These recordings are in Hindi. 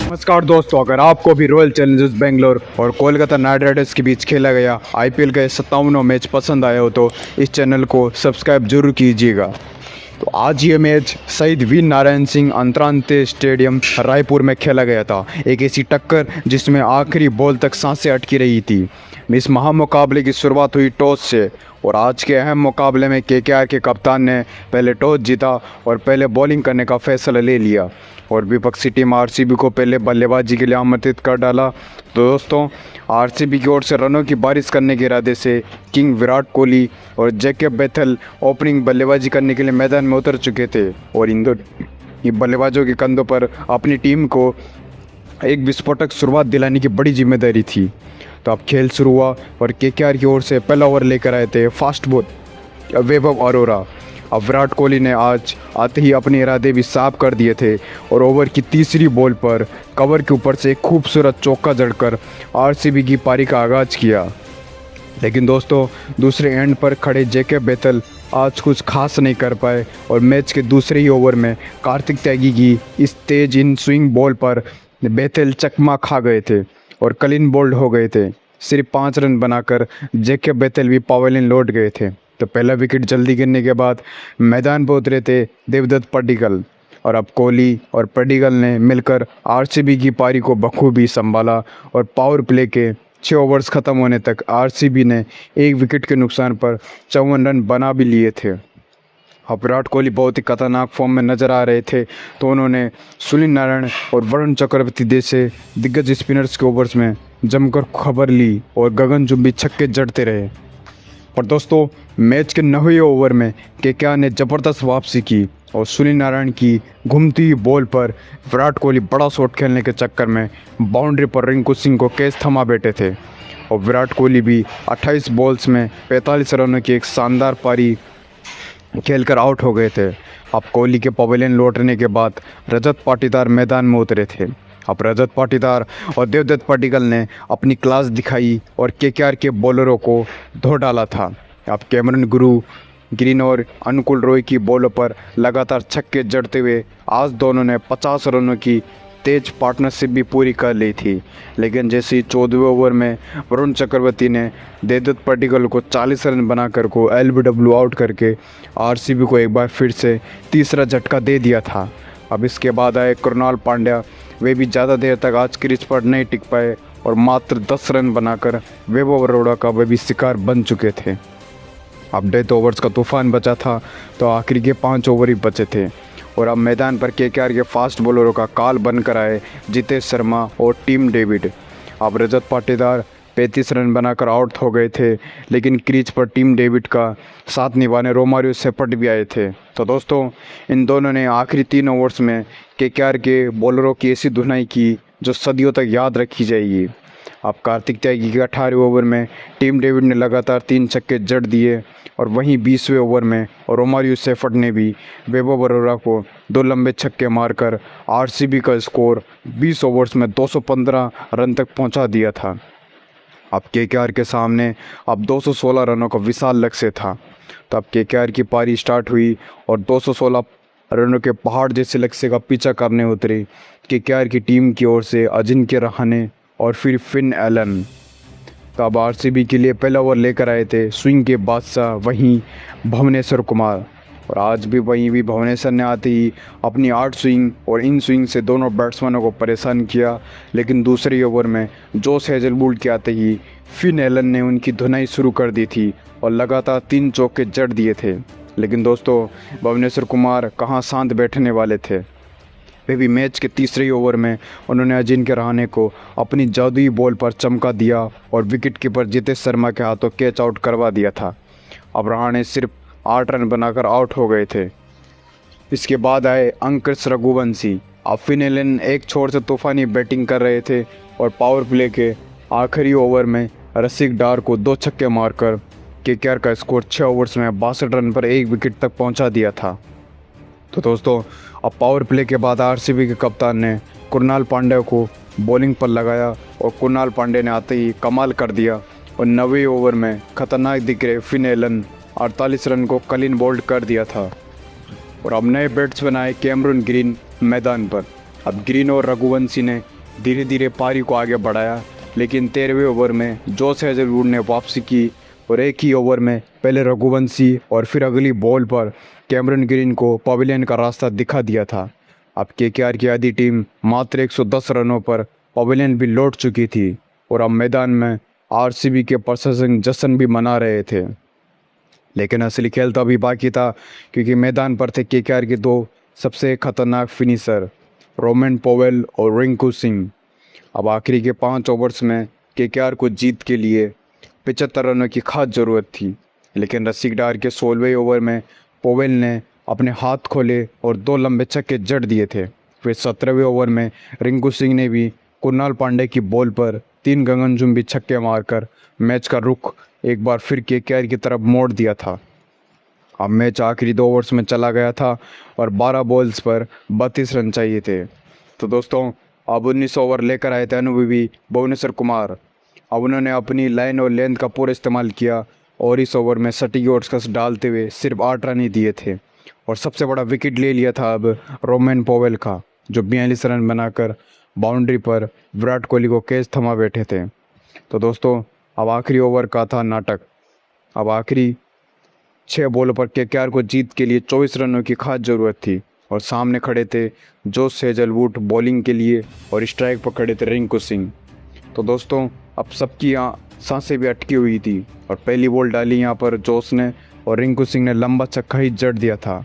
नमस्कार दोस्तों, अगर आपको भी रॉयल चैलेंजर्स बेंगलोर और कोलकाता नाइट राइडर्स के बीच खेला गया आईपीएल का 57वां मैच पसंद आया हो तो इस चैनल को सब्सक्राइब जरूर कीजिएगा। तो आज ये मैच शहीद वीर नारायण सिंह अंतर्राष्ट्रीय स्टेडियम रायपुर में खेला गया था। एक ऐसी टक्कर जिसमें आखिरी बॉल तक सांसें अटकी रही थी। इस महामुकाबले की शुरुआत हुई टॉस से और आज के अहम मुकाबले में केकेआर के कप्तान ने पहले टॉस जीता और पहले बॉलिंग करने का फैसला ले लिया और विपक्षी टीम आरसीबी को पहले बल्लेबाजी के लिए आमंत्रित कर डाला। तो दोस्तों, आरसीबी की ओर से रनों की बारिश करने के इरादे से किंग विराट कोहली और जैकब बेथल ओपनिंग बल्लेबाजी करने के लिए मैदान में उतर चुके थे और इन बल्लेबाजों के कंधों पर अपनी टीम को एक विस्फोटक शुरुआत दिलाने की बड़ी जिम्मेदारी थी। तो अब खेल शुरू हुआ और केकेआर की ओर से पहला ओवर लेकर आए थे फास्ट बॉलर वैभव अरोरा। अब विराट कोहली ने आज आते ही अपने इरादे भी साफ कर दिए थे और ओवर की तीसरी बॉल पर कवर के ऊपर से एक खूबसूरत चौका जड़कर आरसीबी की पारी का आगाज़ किया। लेकिन दोस्तों, दूसरे एंड पर खड़े जैकब बेथल आज कुछ खास नहीं कर पाए और मैच के दूसरे ही ओवर में कार्तिक त्यागी की इस तेज इन स्विंग बॉल पर बेथल चकमा खा गए थे और क्लीन बोल्ड हो गए थे। सिर्फ 5 रन बनाकर जैकब बेथल भी पवेलियन लौट गए थे। तो पहला विकेट जल्दी गिरने के बाद मैदान पर उतरे थे देवदत्त पड्डीकल और अब कोहली और पड्डीकल ने मिलकर आरसीबी की पारी को बखूबी संभाला और पावर प्ले के 6 ओवर्स ख़त्म होने तक आरसीबी ने 1 विकेट के नुकसान पर 54 रन बना भी लिए थे। अब विराट कोहली बहुत ही खतरनाक फॉर्म में नज़र आ रहे थे तो उन्होंने सुनील नारायण और वरुण चक्रवर्ती जैसे दिग्गज स्पिनर्स के ओवर्स में जमकर खबर ली और गगनचुंबी छक्के जड़ते रहे। पर दोस्तों, मैच के 9वें ओवर में केकेआर ने ज़बरदस्त वापसी की और सुनील नारायण की घूमती हुई बॉल पर विराट कोहली बड़ा शॉट खेलने के चक्कर में बाउंड्री पर रिंकू सिंह को कैच थमा बैठे थे और विराट कोहली भी 28 बॉल्स में 45 रनों की एक शानदार पारी खेलकर आउट हो गए थे। अब कोहली के पवेलियन लौटने के बाद रजत पाटीदार मैदान में उतरे थे। अब रजत पाटीदार और देवदत्त पड्डीकल ने अपनी क्लास दिखाई और केकेआर के बॉलरों को धो डाला था। अब कैमरन ग्रीन और अनुकूल रॉय की बॉलों पर लगातार छक्के जड़ते हुए आज दोनों ने 50 रनों की तेज पार्टनरशिप भी पूरी कर ली थी। लेकिन जैसे ही 14वें ओवर में वरुण चक्रवर्ती ने देवदत्त पड्डीकल को 40 रन बनाकर को एलबीडब्ल्यू आउट करके आरसीबी को एक बार फिर से तीसरा झटका दे दिया था। अब इसके बाद आए कृणाल पांड्या, वे भी ज़्यादा देर तक आज क्रीज पर नहीं टिक पाए और मात्र 10 रन बनाकर वैभव अरोड़ा का वे भी शिकार बन चुके थे। अब डेथ ओवर्स का तूफान बचा था तो आखिरी के 5 ओवर ही बचे थे और अब मैदान पर केकेआर के फास्ट बॉलरों का काल बनकर आए जितेश शर्मा और टीम डेविड। अब रजत पाटीदार 35 रन बनाकर आउट हो गए थे, लेकिन क्रीज पर टीम डेविड का साथ निभाने रोमारियो सेपर्ट भी आए थे। तो दोस्तों, इन दोनों ने आखिरी 3 ओवर्स में केकेआर के बॉलरों की ऐसी धुनाई की जो सदियों तक याद रखी जाएगी। अब कार्तिक त्यागी के 18वें ओवर में टीम डेविड ने लगातार 3 छक्के जड़ दिए और वहीं 20वें ओवर में रोमारियो सेफर्ट ने भी वैभव अरोड़ा को 2 लंबे छक्के मारकर आरसीबी का स्कोर 20 ओवर्स में 215 रन तक पहुंचा दिया था। अब केकेआर के सामने अब 216 रनों का विशाल लक्ष्य था। तो अब केकेआर की पारी स्टार्ट हुई और 216 रनों के पहाड़ जैसे लक्ष्य का पीछा करने उतरे केकेआर की टीम की ओर से अजिंक्य रहाणे और फिर फिन एलन। तो अब आरसीबी के लिए पहला ओवर लेकर आए थे स्विंग के बादशाह वहीं भुवनेश्वर कुमार और आज भी भुवनेश्वर ने आते ही अपनी 8 स्विंग और इन स्विंग से दोनों बैट्समैनों को परेशान किया। लेकिन दूसरे ओवर में जोश हेजलवुड के आते ही फिन एलन ने उनकी धुनाई शुरू कर दी थी और लगातार 3 चौके जड़ दिए थे। लेकिन दोस्तों, भुवनेश्वर कुमार कहाँ शांत बैठने वाले थे। वे भी मैच के तीसरे ओवर में उन्होंने अजिंक्य रहाणे को अपनी जादुई बॉल पर चमका दिया और विकेट कीपर जितेश शर्मा के हाथों कैच आउट करवा दिया था। अब रहाणे सिर्फ 8 रन बनाकर आउट हो गए थे। इसके बाद आए अंकुश रघुवंशी। अब फिन एलन एक छोर से तूफानी बैटिंग कर रहे थे और पावर प्ले के आखिरी ओवर में रसिक डार को 2 छक्के मारकर केकेआर का स्कोर 6 ओवर्स में 62 रन पर 1 विकेट तक पहुंचा दिया था। तो दोस्तों, अब पावर प्ले के बाद आरसीबी के कप्तान ने कृणाल पांड्या को बॉलिंग पर लगाया और कृणाल पांड्या ने आते ही कमाल कर दिया और 9वें ओवर में खतरनाक दिख रहे फिन एलन 48 रन को क्लीन बोल्ड कर दिया था। और अब नए बैट्समैन आए कैमरन ग्रीन मैदान पर। अब ग्रीन और रघुवंशी ने धीरे धीरे पारी को आगे बढ़ाया, लेकिन 13वें ओवर में जोश हेजलवुड ने वापसी की और एक ही ओवर में पहले रघुवंशी और फिर अगली बॉल पर कैमरन ग्रीन को पवेलियन का रास्ता दिखा दिया था। अब केकेआर की आधी टीम मात्र 110 रनों पर पवेलियन भी लौट चुकी थी और अब मैदान में आरसीबी के प्रशंसक जश्न भी मना रहे थे। लेकिन असली खेल तो अभी बाकी था, क्योंकि मैदान पर थे केकेआर के दो सबसे खतरनाक फिनिशर रोमन पोवेल और रिंकू सिंह। अब आखिरी के 5 ओवर्स में केकेआर को जीत के लिए 75 रनों की खास ज़रूरत थी, लेकिन रसिक डार के 16वें ओवर में पोवेल ने अपने हाथ खोले और 2 लंबे छक्के जड़ दिए थे। फिर 17वें ओवर में रिंकू सिंह ने भी कुणाल पांडे की बॉल पर 3 गगनचुंबी छक्के मारकर मैच का रुख एक बार फिर केकेआर की तरफ मोड़ दिया था। अब मैच आखिरी 2 ओवर्स में चला गया था और 12 बॉल्स पर 32 रन चाहिए थे। तो दोस्तों, अब 19 ओवर लेकर आए थे अनुभवी भुवनेश्वर कुमार। अब उन्होंने अपनी लाइन और लेंथ का पूरा इस्तेमाल किया और इस ओवर में सटीक और कस डालते हुए सिर्फ 8 रन ही दिए थे और सबसे बड़ा विकेट ले लिया था अब रोमन पोवेल का, जो 42 रन बनाकर बाउंड्री पर विराट कोहली को कैच थमा बैठे थे। तो दोस्तों, अब आखिरी ओवर का था नाटक। अब आखिरी 6 बॉलों पर केकेआर को जीत के लिए 24 रनों की खास ज़रूरत थी और सामने खड़े थे जोश हेजलवुड बॉलिंग के लिए और स्ट्राइक पर खड़े थे रिंकू सिंह। तो दोस्तों, अब सबकी यहाँ सांसें भी अटकी हुई थी और पहली बॉल डाली यहाँ पर जोश ने और रिंकू सिंह ने लंबा छक्का ही जड़ दिया था।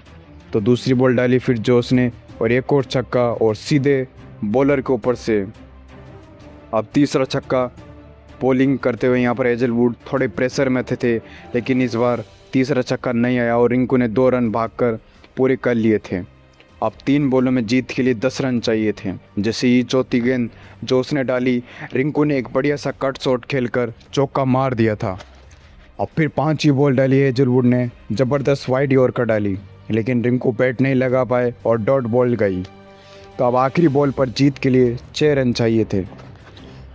तो दूसरी बॉल डाली फिर जोश ने और एक और छक्का और सीधे बॉलर के ऊपर से। अब तीसरा छक्का बॉलिंग करते हुए यहाँ पर हेजलवुड थोड़े प्रेशर में थे, लेकिन इस बार तीसरा छक्का नहीं आया और रिंकू ने 2 रन भागकर पूरे कर लिए थे। अब 3 बॉलों में जीत के लिए 10 रन चाहिए थे। जैसे ही चौथी गेंद जोश ने डाली, रिंकू ने एक बढ़िया सा कट शॉट खेलकर चौका मार दिया था। अब फिर 5 ही बॉल डाली हेजलवुड ने ज़बरदस्त वाइड यॉर्कर डाली, लेकिन रिंकू बैट नहीं लगा पाए और डॉट बॉल गई। तो अब आखिरी बॉल पर जीत के लिए 6 रन चाहिए थे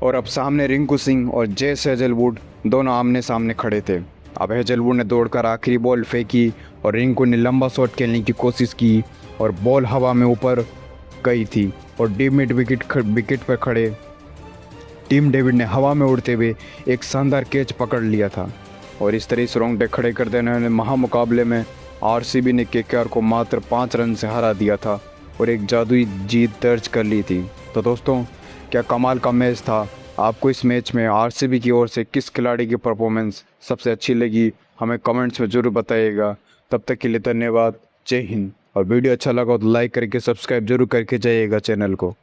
और अब सामने रिंकू सिंह और जेस हेजलवुड दोनों आमने सामने खड़े थे। अब हेजलवुड ने दौड़कर आखिरी बॉल फेंकी और रिंकू ने लंबा शॉट खेलने की कोशिश की और बॉल हवा में ऊपर गई थी और टीम मिड विकेट पर खड़े टीम डेविड ने हवा में उड़ते हुए एक शानदार कैच पकड़ लिया था और इस तरह से रोंगटे खड़े कर देने वाले महामुकाबले में आरसीबी ने केकेआर को मात्र 5 रन से हरा दिया था और एक जादुई जीत दर्ज कर ली थी। तो दोस्तों, क्या कमाल का मैच था। आपको इस मैच में आरसीबी की ओर से किस खिलाड़ी की परफॉर्मेंस सबसे अच्छी लगी, हमें कमेंट्स में ज़रूर बताइएगा। तब तक के लिए धन्यवाद। जय हिंद। और वीडियो अच्छा लगा तो लाइक करके सब्सक्राइब जरूर करके जाइएगा चैनल को।